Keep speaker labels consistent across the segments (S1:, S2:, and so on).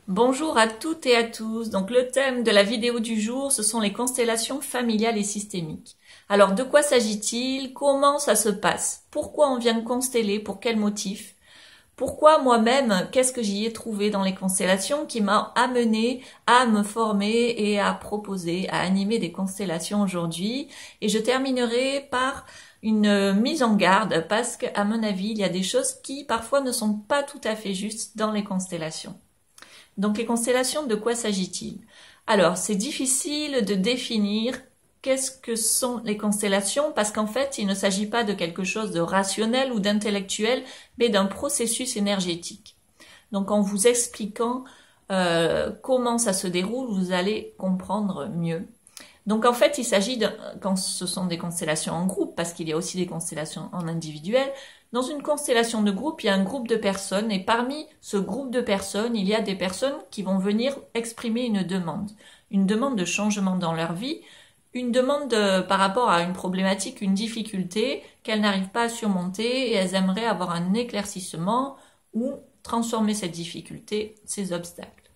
S1: Bonjour à toutes et à tous. Donc le thème de la vidéo du jour, ce sont les constellations familiales et systémiques. Alors de quoi s'agit-il? Comment ça se passe? Pourquoi on vient consteller? Pour quel motif? Pourquoi moi-même, qu'est-ce que j'y ai trouvé dans les constellations qui m'a amené à me former et à proposer, à animer des constellations aujourd'hui? Et je terminerai par une mise en garde parce qu'à mon avis, il y a des choses qui parfois ne sont pas tout à fait justes dans les constellations. Donc les constellations, de quoi s'agit-il? Alors, c'est difficile de définir qu'est-ce que sont les constellations parce qu'en fait, il ne s'agit pas de quelque chose de rationnel ou d'intellectuel, mais d'un processus énergétique. Donc en vous expliquant comment ça se déroule, vous allez comprendre mieux. Donc en fait, il s'agit quand ce sont des constellations en groupe, parce qu'il y a aussi des constellations en individuel, dans une constellation de groupe, il y a un groupe de personnes et parmi ce groupe de personnes, il y a des personnes qui vont venir exprimer une demande de changement dans leur vie, une demande par rapport à une problématique, une difficulté qu'elles n'arrivent pas à surmonter et elles aimeraient avoir un éclaircissement ou transformer cette difficulté, ces obstacles.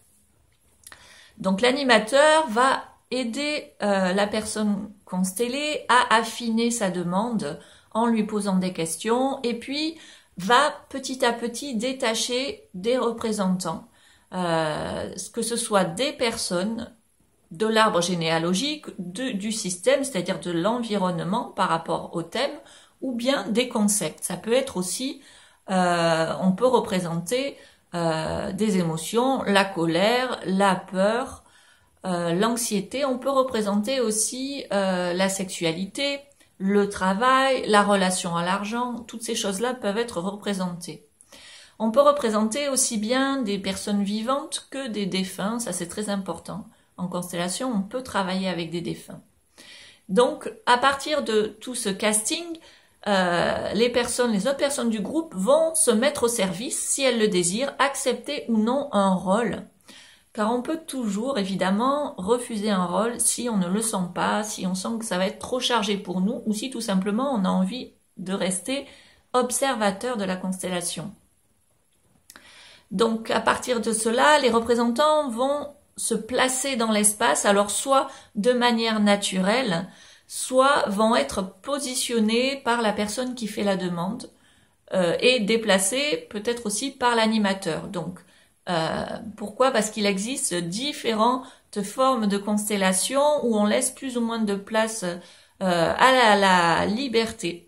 S1: Donc l'animateur va aider la personne constellée à affiner sa demande en lui posant des questions et puis va petit à petit détacher des représentants, que ce soit des personnes de l'arbre généalogique, du système, c'est-à-dire de l'environnement par rapport au thème, ou bien des concepts. Ça peut être aussi, on peut représenter des émotions, la colère, la peur, l'anxiété. On peut représenter aussi la sexualité, le travail, la relation à l'argent, toutes ces choses-là peuvent être représentées. On peut représenter aussi bien des personnes vivantes que des défunts, ça c'est très important. En constellation, on peut travailler avec des défunts. Donc, à partir de tout ce casting, les autres personnes du groupe vont se mettre au service, si elles le désirent, accepter ou non un rôle. Car on peut toujours, évidemment, refuser un rôle si on ne le sent pas, si on sent que ça va être trop chargé pour nous, ou si tout simplement on a envie de rester observateur de la constellation. Donc, à partir de cela, les représentants vont se placer dans l'espace, alors soit de manière naturelle, soit vont être positionnés par la personne qui fait la demande et déplacés peut-être aussi par l'animateur. Donc, pourquoi? Parce qu'il existe différentes formes de constellations où on laisse plus ou moins de place à la liberté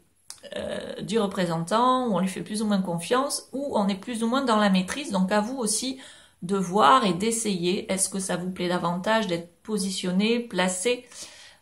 S1: du représentant, où on lui fait plus ou moins confiance, où on est plus ou moins dans la maîtrise. Donc à vous aussi de voir et d'essayer. Est-ce que ça vous plaît davantage d'être positionné, placé,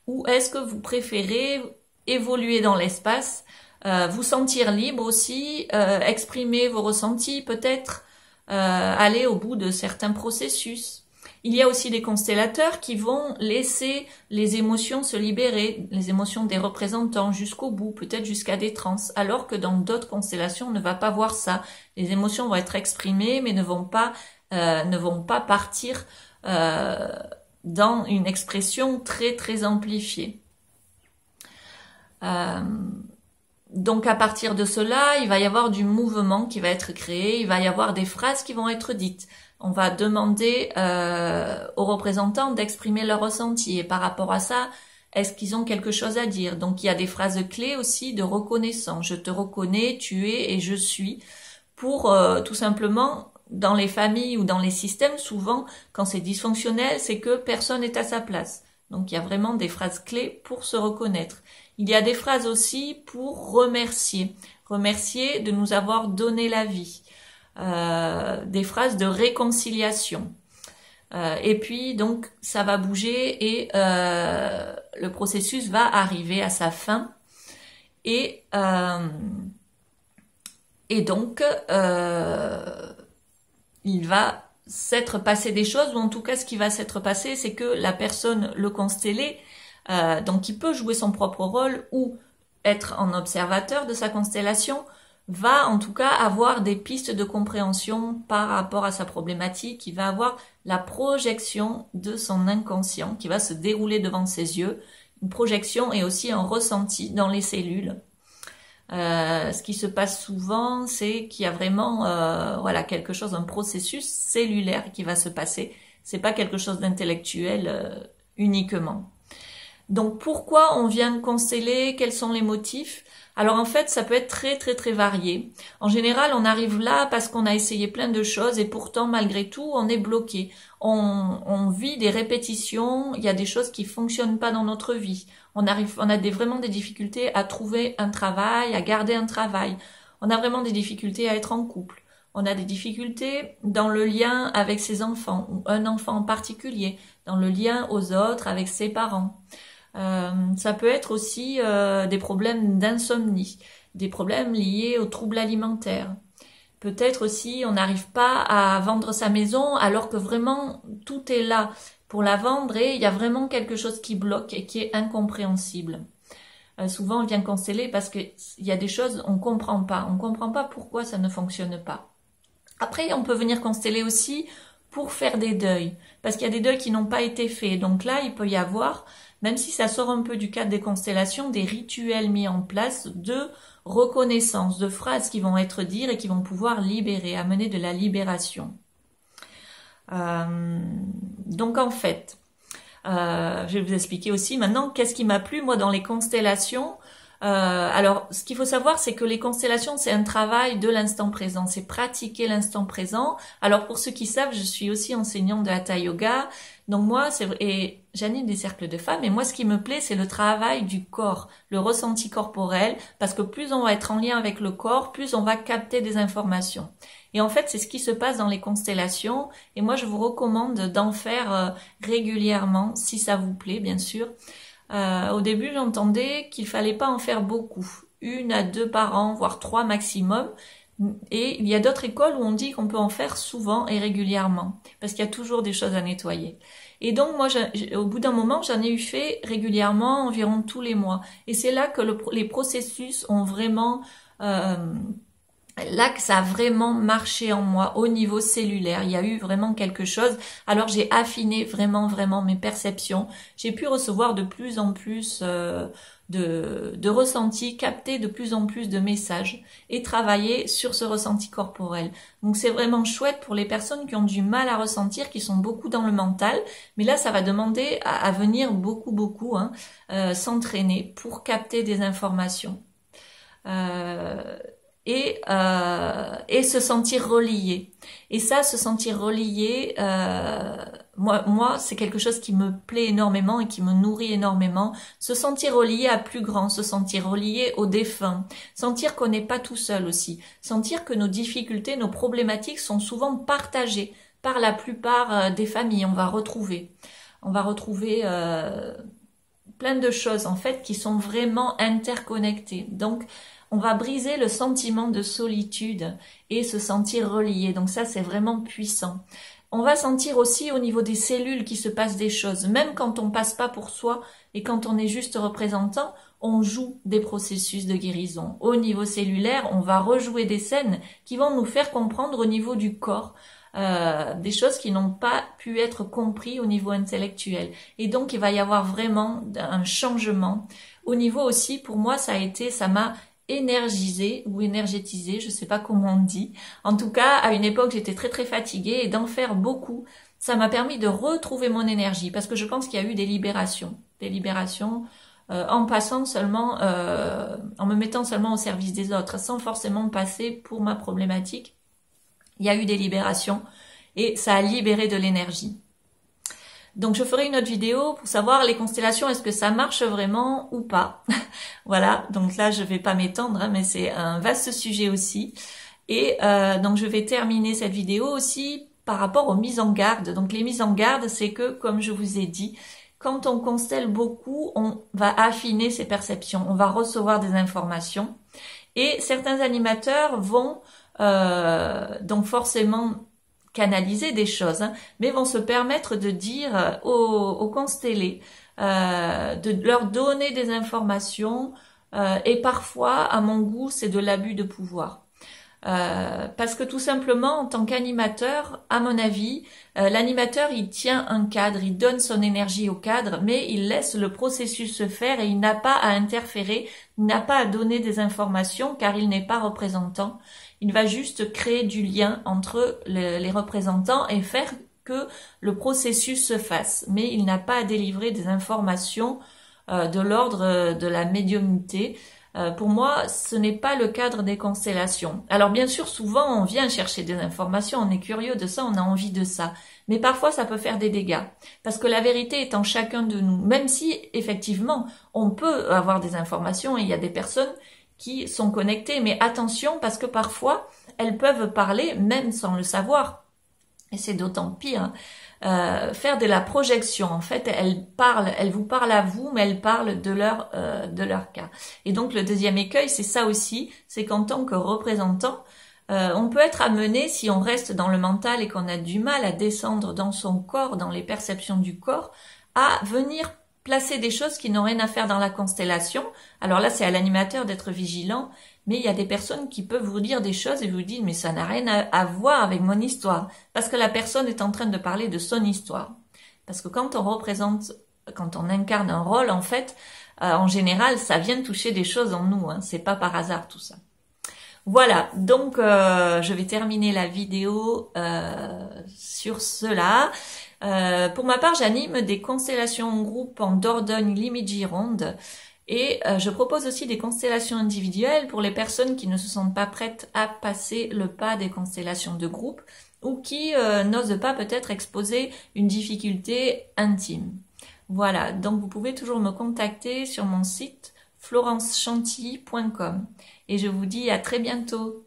S1: ou est-ce que vous préférez évoluer dans l'espace, vous sentir libre aussi, exprimer vos ressentis peut-être, aller au bout de certains processus. Il y a aussi des constellateurs qui vont laisser les émotions se libérer, les émotions des représentants jusqu'au bout, peut-être jusqu'à des transes, alors que dans d'autres constellations, on ne va pas voir ça. Les émotions vont être exprimées, mais ne vont pas partir dans une expression très très amplifiée. Donc à partir de cela, il va y avoir du mouvement qui va être créé, il va y avoir des phrases qui vont être dites. On va demander aux représentants d'exprimer leur ressenti et par rapport à ça, est-ce qu'ils ont quelque chose à dire? Donc il y a des phrases clés aussi de reconnaissance. Je te reconnais, tu es et je suis. Pour tout simplement, dans les familles ou dans les systèmes, souvent, quand c'est dysfonctionnel, c'est que personne n'est à sa place. Donc il y a vraiment des phrases clés pour se reconnaître. Il y a des phrases aussi pour remercier. Remercier de nous avoir donné la vie. Des phrases de réconciliation. Et puis donc ça va bouger et le processus va arriver à sa fin. Et donc il va s'être passé des choses, ou en tout cas ce qui va s'être passé, c'est que la personne, le constellé, donc il peut jouer son propre rôle ou être en observateur de sa constellation, va en tout cas avoir des pistes de compréhension par rapport à sa problématique, il va avoir la projection de son inconscient qui va se dérouler devant ses yeux, une projection et aussi un ressenti dans les cellules. Ce qui se passe souvent, c'est qu'il y a vraiment voilà quelque chose, un processus cellulaire qui va se passer. C'est pas quelque chose d'intellectuel uniquement. Donc pourquoi on vient consteller? Quels sont les motifs? Alors en fait, ça peut être très varié. En général, on arrive là parce qu'on a essayé plein de choses et pourtant, malgré tout, on est bloqué. On vit des répétitions, il y a des choses qui fonctionnent pas dans notre vie. On a vraiment des difficultés à trouver un travail, à garder un travail. On a vraiment des difficultés à être en couple. On a des difficultés dans le lien avec ses enfants, ou un enfant en particulier, dans le lien aux autres avec ses parents. Ça peut être aussi des problèmes d'insomnie, des problèmes liés aux troubles alimentaires. Peut-être aussi on n'arrive pas à vendre sa maison alors que vraiment tout est là pour la vendre et il y a vraiment quelque chose qui bloque et qui est incompréhensible. Souvent on vient consteller parce qu'il y a des choses on comprend pas pourquoi ça ne fonctionne pas. Après on peut venir consteller aussi pour faire des deuils, parce qu'il y a des deuils qui n'ont pas été faits. Donc là il peut y avoir, même si ça sort un peu du cadre des constellations, des rituels mis en place de reconnaissance, de phrases qui vont être dites et qui vont pouvoir libérer, amener de la libération. Donc en fait, je vais vous expliquer aussi maintenant qu'est-ce qui m'a plu moi dans les constellations. Alors, ce qu'il faut savoir, c'est que les constellations, c'est un travail de l'instant présent, c'est pratiquer l'instant présent. Alors, pour ceux qui savent, je suis aussi enseignante de Hatha Yoga, donc moi, et j'anime des cercles de femmes, et moi, ce qui me plaît, c'est le travail du corps, le ressenti corporel, parce que plus on va être en lien avec le corps, plus on va capter des informations. Et en fait, c'est ce qui se passe dans les constellations, et moi, je vous recommande d'en faire régulièrement, si ça vous plaît, bien sûr. Au début, j'entendais qu'il fallait pas en faire beaucoup, 1 à 2 par an, voire 3 maximum. Et il y a d'autres écoles où on dit qu'on peut en faire souvent et régulièrement, parce qu'il y a toujours des choses à nettoyer. Et donc moi, au bout d'un moment, j'en ai eu fait régulièrement, environ tous les mois. Et c'est là que les processus ont vraiment là que ça a vraiment marché en moi au niveau cellulaire. Il y a eu vraiment quelque chose. Alors j'ai affiné vraiment mes perceptions. J'ai pu recevoir de plus en plus de ressentis, capter de plus en plus de messages et travailler sur ce ressenti corporel. Donc c'est vraiment chouette pour les personnes qui ont du mal à ressentir, qui sont beaucoup dans le mental. Mais là, ça va demander à venir beaucoup, s'entraîner pour capter des informations. Et se sentir relié. Et ça, se sentir relié, moi, c'est quelque chose qui me plaît énormément et qui me nourrit énormément. Se sentir relié à plus grand, se sentir relié aux défunts, sentir qu'on n'est pas tout seul aussi, sentir que nos difficultés, nos problématiques sont souvent partagées par la plupart des familles. On va retrouver plein de choses en fait qui sont vraiment interconnectées. Donc on va briser le sentiment de solitude et se sentir relié. Donc ça, c'est vraiment puissant. On va sentir aussi au niveau des cellules qu'il se passe des choses. Même quand on passe pas pour soi et quand on est juste représentant, on joue des processus de guérison. Au niveau cellulaire, on va rejouer des scènes qui vont nous faire comprendre au niveau du corps des choses qui n'ont pas pu être comprises au niveau intellectuel. Et donc, il va y avoir vraiment un changement. Au niveau aussi, pour moi, ça m'a énergisé ou énergétisé, je sais pas comment on dit. En tout cas, à une époque, j'étais très fatiguée et d'en faire beaucoup, ça m'a permis de retrouver mon énergie parce que je pense qu'il y a eu des libérations en passant seulement, en me mettant seulement au service des autres, sans forcément passer pour ma problématique. Il y a eu des libérations et ça a libéré de l'énergie. Donc je ferai une autre vidéo pour savoir les constellations, est-ce que ça marche vraiment ou pas. Voilà, donc là je vais pas m'étendre, mais c'est un vaste sujet aussi. Et donc je vais terminer cette vidéo aussi par rapport aux mises en garde. Donc les mises en garde, c'est que, comme je vous ai dit, quand on constelle beaucoup, on va affiner ses perceptions, on va recevoir des informations. Et certains animateurs vont donc forcément canaliser des choses, mais vont se permettre de dire aux constellés, de leur donner des informations, et parfois, à mon goût, c'est de l'abus de pouvoir. Parce que tout simplement, en tant qu'animateur, à mon avis, l'animateur, il tient un cadre, il donne son énergie au cadre, mais il laisse le processus se faire et il n'a pas à interférer, il n'a pas à donner des informations car il n'est pas représentant. Il va juste créer du lien entre les représentants et faire que le processus se fasse. Mais il n'a pas à délivrer des informations de l'ordre de la médiumnité. Pour moi, ce n'est pas le cadre des constellations. Alors bien sûr, souvent, on vient chercher des informations, on est curieux de ça, on a envie de ça. Mais parfois, ça peut faire des dégâts. Parce que la vérité est en chacun de nous. Même si, effectivement, on peut avoir des informations et il y a des personnes qui sont connectées. Mais attention, parce que parfois, elles peuvent parler même sans le savoir. Et c'est d'autant pire. Faire de la projection, en fait, elles vous parlent à vous, mais elles parlent de leur cas. Et donc le deuxième écueil, c'est ça aussi, c'est qu'en tant que représentant, on peut être amené, si on reste dans le mental et qu'on a du mal à descendre dans son corps, dans les perceptions du corps, à venir placer des choses qui n'ont rien à faire dans la constellation. Alors là, c'est à l'animateur d'être vigilant, mais il y a des personnes qui peuvent vous dire des choses et vous dire mais ça n'a rien à voir avec mon histoire, parce que la personne est en train de parler de son histoire. Parce que quand on représente, quand on incarne un rôle, en fait, en général, ça vient toucher des choses en nous, hein. C'est pas par hasard tout ça. Voilà, donc je vais terminer la vidéo sur cela. Pour ma part, j'anime des constellations en groupe en Dordogne, limite Gironde. Et je propose aussi des constellations individuelles pour les personnes qui ne se sentent pas prêtes à passer le pas des constellations de groupe ou qui n'osent pas peut-être exposer une difficulté intime. Voilà, donc vous pouvez toujours me contacter sur mon site florencechantilly.com et je vous dis à très bientôt.